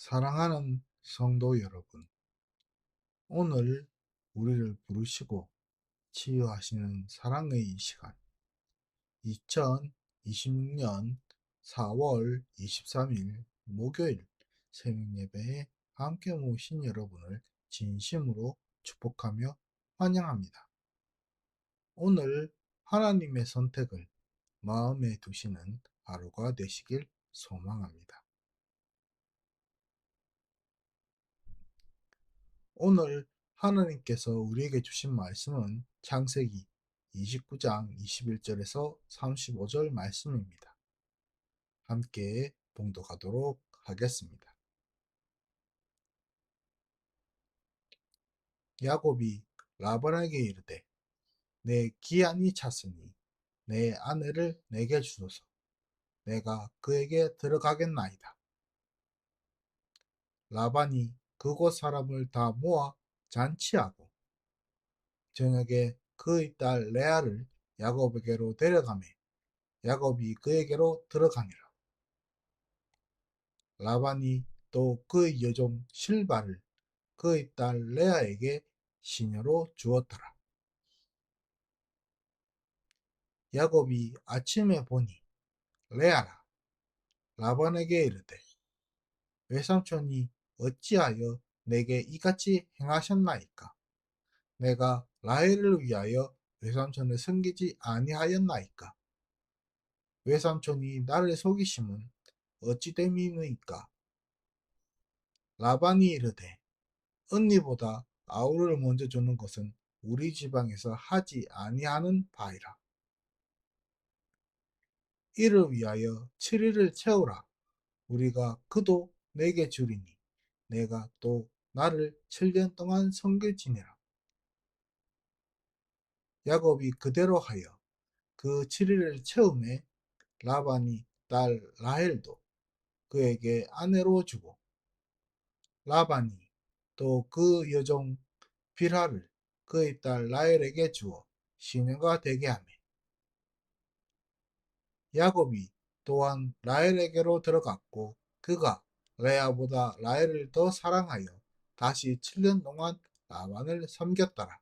사랑하는 성도 여러분, 오늘 우리를 부르시고 치유하시는 사랑의 시간, 2026년 4월 23일 목요일 새벽 예배에 함께 모신 여러분을 진심으로 축복하며 환영합니다. 오늘 하나님의 선택을 마음에 두시는 하루가 되시길 소망합니다. 오늘 하나님께서 우리에게 주신 말씀은 창세기 29장 21절에서 35절 말씀입니다. 함께 봉독하도록 하겠습니다. 야곱이 라반에게 이르되 내 기한이 찼으니 내 아내를 내게 주소서. 내가 그에게 들어가겠나이다. 라반이 그곳 사람을 다 모아 잔치하고 저녁에 그의 딸 레아를 야곱에게로 데려가매 야곱이 그에게로 들어가니라. 라반이 또 그의 여종 실바를 그의 딸 레아에게 시녀로 주었더라. 야곱이 아침에 보니 레아라 라반에게 이르되 외삼촌이 어찌하여 내게 이같이 행하셨나이까? 내가 라헬을 위하여 외삼촌을 섬기지 아니하였나이까? 외삼촌이 나를 속이심은 어찌 됨이니까? 라반이 이르되 언니보다 아우를 먼저 주는 것은 우리 지방에서 하지 아니하는 바이라. 이를 위하여 7일을 채우라. 우리가 그도 내게 주리니 내가 또 나를 7년 동안 섬겨지니라. 야곱이 그대로 하여 그 7일을 채우매 라반이 딸 라헬도 그에게 아내로 주고 라반이 또 그 여종 빌하를 그의 딸 라헬에게 주어 시녀가 되게 하며 야곱이 또한 라헬에게로 들어갔고 그가 레아보다 라헬을 더 사랑하여 다시 7년 동안 라반을 섬겼더라.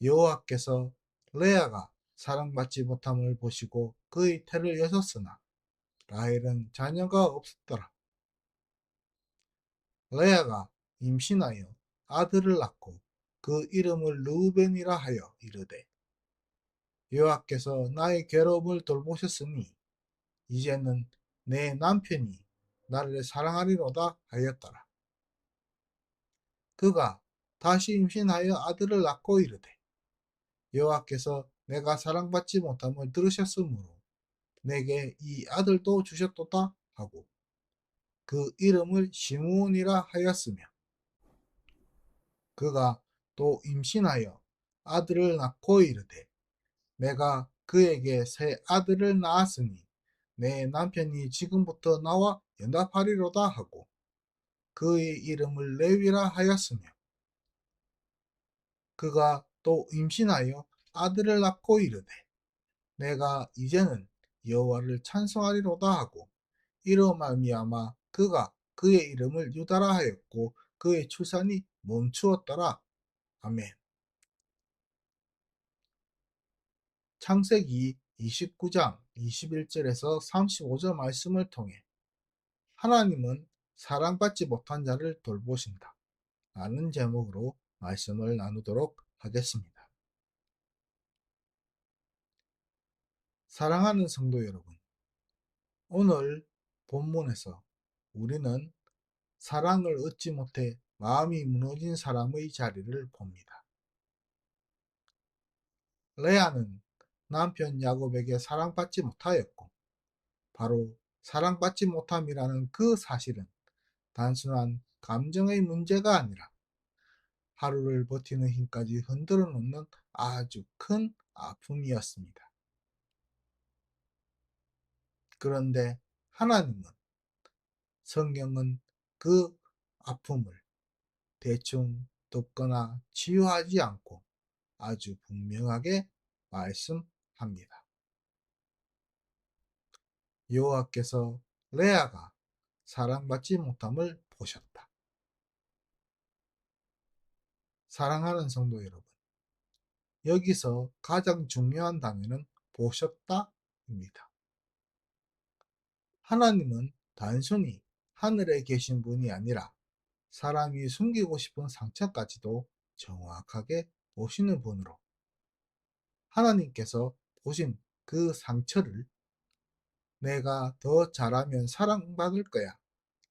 여호와께서 레아가 사랑받지 못함을 보시고 그의 태를 여셨으나 라헬은 자녀가 없었더라. 레아가 임신하여 아들을 낳고 그 이름을 르우벤이라 하여 이르되 여호와께서 나의 괴로움을 돌보셨으니 이제는 내 남편이 나를 사랑하리로다 하였더라. 그가 다시 임신하여 아들을 낳고 이르되 여호와께서 내가 사랑받지 못함을 들으셨으므로 내게 이 아들도 주셨도다 하고 그 이름을 시므온이라 하였으며 그가 또 임신하여 아들을 낳고 이르되 내가 그에게 새 아들을 낳았으니 내 남편이 지금부터 나와 연답하리로다 하고 그의 이름을 레위라 하였으며 그가 또 임신하여 아들을 낳고 이르되 내가 이제는 여호와를 찬송하리로다 하고 이로 말미암아 그가 그의 이름을 유다라 하였고 그의 출산이 멈추었더라. 아멘. 창세기 29장 21절에서 35절 말씀을 통해 하나님은 사랑받지 못한 자를 돌보신다 라는 제목으로 말씀을 나누도록 하겠습니다. 사랑하는 성도 여러분, 오늘 본문에서 우리는 사랑을 얻지 못해 마음이 무너진 사람의 자리를 봅니다. 레아는 남편 야곱에게 사랑받지 못하였고 바로 사랑받지 못함이라는 그 사실은 단순한 감정의 문제가 아니라 하루를 버티는 힘까지 흔들어 놓는 아주 큰 아픔이었습니다. 그런데 하나님은 성경은 그 아픔을 대충 덮거나 치유하지 않고 아주 분명하게 말씀합니다. 여호와께서 레아가 사랑받지 못함을 보셨다. 사랑하는 성도 여러분, 여기서 가장 중요한 단어는 보셨다입니다. 하나님은 단순히 하늘에 계신 분이 아니라 사람이 숨기고 싶은 상처까지도 정확하게 보시는 분으로, 하나님께서 보신 그 상처를 내가 더 잘하면 사랑받을 거야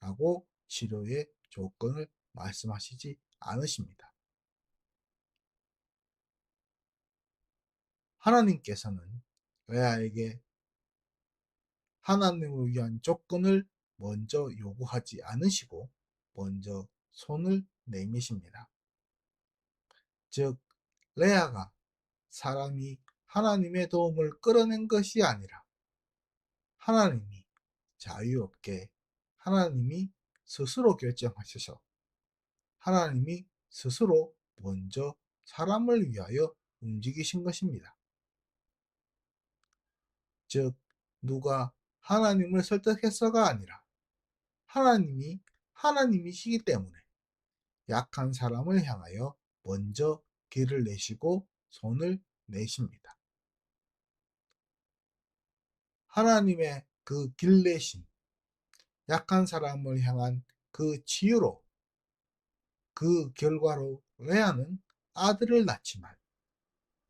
라고 치료의 조건을 말씀하시지 않으십니다. 하나님께서는 레아에게 하나님을 위한 조건을 먼저 요구하지 않으시고 먼저 손을 내미십니다. 즉, 레아가 사람이 하나님의 도움을 끌어낸 것이 아니라 하나님이 자유롭게, 하나님이 스스로 결정하셔서 하나님이 스스로 먼저 사람을 위하여 움직이신 것입니다. 즉, 누가 하나님을 설득해서가 아니라 하나님이 하나님이시기 때문에 약한 사람을 향하여 먼저 길을 내시고 손을 내십니다. 하나님의 그 길 내심, 약한 사람을 향한 그 치유로, 그 결과로 레아는 아들을 낳지만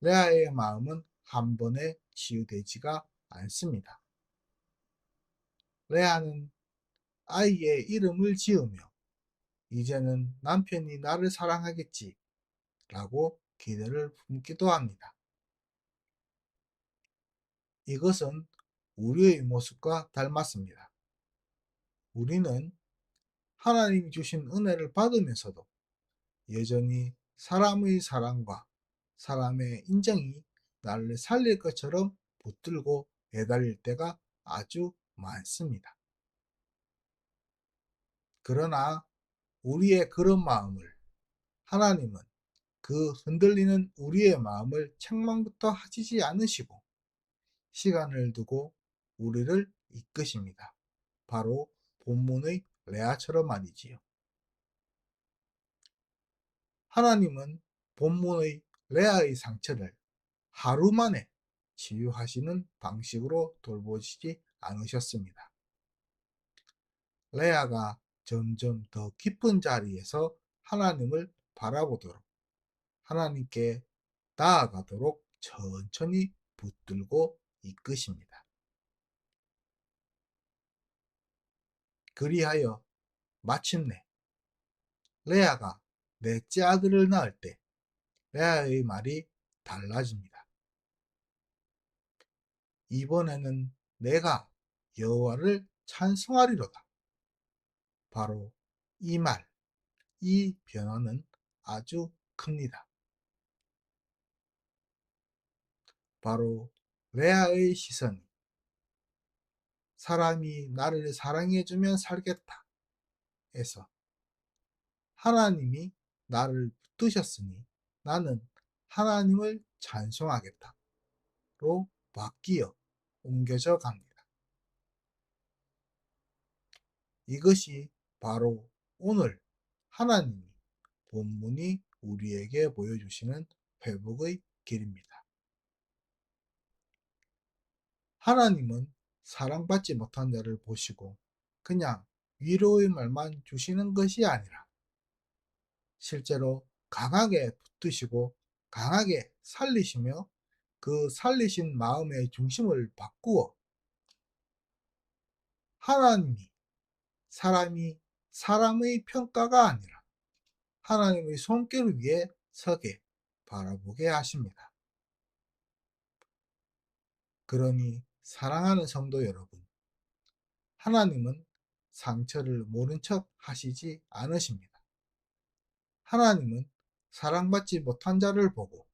레아의 마음은 한 번에 치유되지가 않습니다. 레아는 아이의 이름을 지으며 이제는 남편이 나를 사랑하겠지 라고 기대를 품기도 합니다. 이것은 우리의 모습과 닮았습니다. 우리는 하나님이 주신 은혜를 받으면서도 여전히 사람의 사랑과 사람의 인정이 나를 살릴 것처럼 붙들고 매달릴 때가 아주 많습니다. 그러나 우리의 그런 마음을 하나님은 그 흔들리는 우리의 마음을 책망부터 하시지 않으시고 시간을 두고 우리를 이끄십니다. 바로 본문의 레아처럼 말이지요. 하나님은 본문의 레아의 상처를 하루 만에 치유하시는 방식으로 돌보시지 않으셨습니다. 레아가 점점 더 깊은 자리에서 하나님을 바라보도록, 하나님께 나아가도록 천천히 붙들고 이끄십니다. 그리하여 마침내 레아가 넷째 아들을 낳을 때 레아의 말이 달라집니다. 이번에는 내가 여호와를 찬송하리로다. 바로 이 말, 이 변화는 아주 큽니다. 바로 레아의 시선이 사람이 나를 사랑해주면 살겠다 에서 하나님이 나를 붙드셨으니 나는 하나님을 찬송하겠다로 바뀌어 옮겨져 갑니다. 이것이 바로 오늘 하나님이 본문이 우리에게 보여주시는 회복의 길입니다. 하나님은 사랑받지 못한 자를 보시고 그냥 위로의 말만 주시는 것이 아니라 실제로 강하게 붙드시고 강하게 살리시며 그 살리신 마음의 중심을 바꾸어 하나님이 사람이 사람의 평가가 아니라 하나님의 손길 위에 서게 바라보게 하십니다. 그러니 사랑하는 성도 여러분, 하나님은 상처를 모른 척 하시지 않으십니다. 하나님은 사랑받지 못한 자를 보고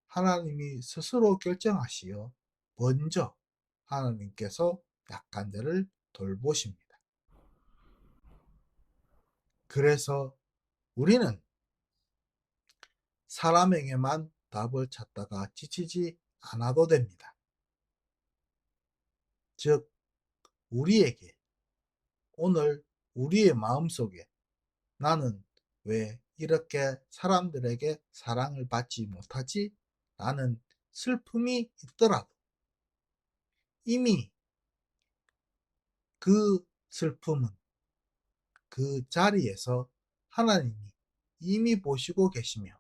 하나님이 스스로 결정하시어 먼저 하나님께서 약한 자를 돌보십니다. 그래서 우리는 사람에게만 답을 찾다가 지치지 않아도 됩니다. 즉, 우리에게 오늘 우리의 마음속에 나는 왜 이렇게 사람들에게 사랑을 받지 못하지? 라는 슬픔이 있더라도 이미 그 슬픔은 그 자리에서 하나님이 이미 보시고 계시며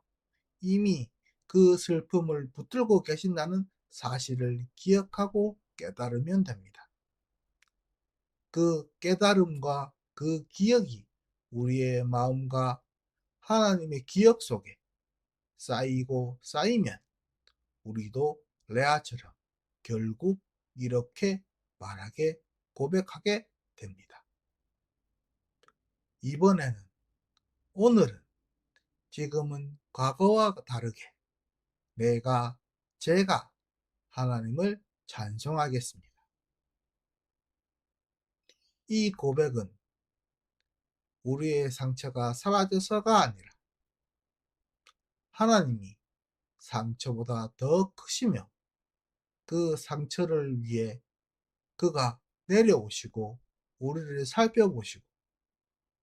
이미 그 슬픔을 붙들고 계신다는 사실을 기억하고 깨달으면 됩니다. 그 깨달음과 그 기억이 우리의 마음과 하나님의 기억 속에 쌓이고 쌓이면 우리도 레아처럼 결국 이렇게 말하게 고백하게 됩니다. 이번에는 오늘은 지금은 과거와 다르게 제가 하나님을 찬송하겠습니다. 이 고백은 우리의 상처가 사라져서가 아니라 하나님이 상처보다 더 크시며 그 상처를 위해 그가 내려오시고 우리를 살펴보시고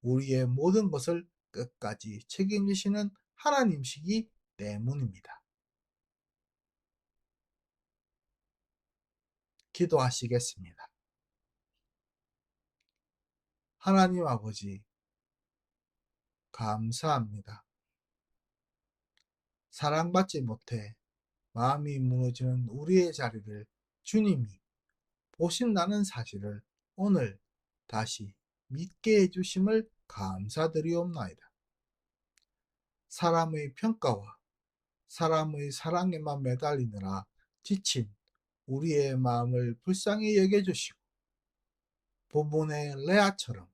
우리의 모든 것을 끝까지 책임지시는 하나님이시기 때문입니다. 기도하시겠습니다. 하나님 아버지, 감사합니다. 사랑받지 못해 마음이 무너지는 우리의 자리를 주님이 보신다는 사실을 오늘 다시 믿게 해주심을 감사드리옵나이다. 사람의 평가와 사람의 사랑에만 매달리느라 지친 우리의 마음을 불쌍히 여겨주시고 본문의 레아처럼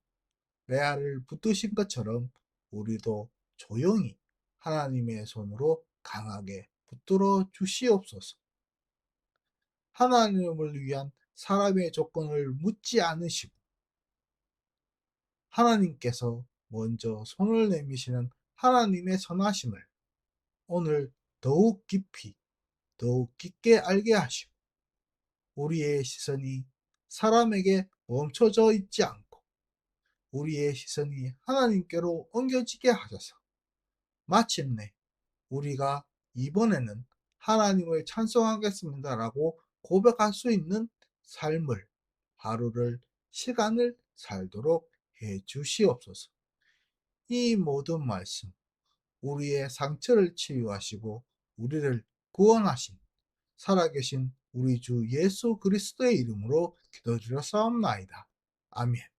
레아를 붙드신 것처럼 우리도 조용히 하나님의 손으로 강하게 붙들어 주시옵소서. 하나님을 위한 사람의 조건을 묻지 않으시고 하나님께서 먼저 손을 내미시는 하나님의 선하심을 오늘 더욱 깊이 더욱 깊게 알게 하시고 우리의 시선이 사람에게 멈춰져 있지 않고 우리의 시선이 하나님께로 옮겨지게 하셔서 마침내 우리가 이번에는 하나님을 찬송하겠습니다라고 고백할 수 있는 삶을, 하루를, 시간을 살도록 해 주시옵소서. 이 모든 말씀, 우리의 상처를 치유하시고 우리를 구원하신 살아계신 우리 주 예수 그리스도의 이름으로 기도드렸사옵나이다. 아멘.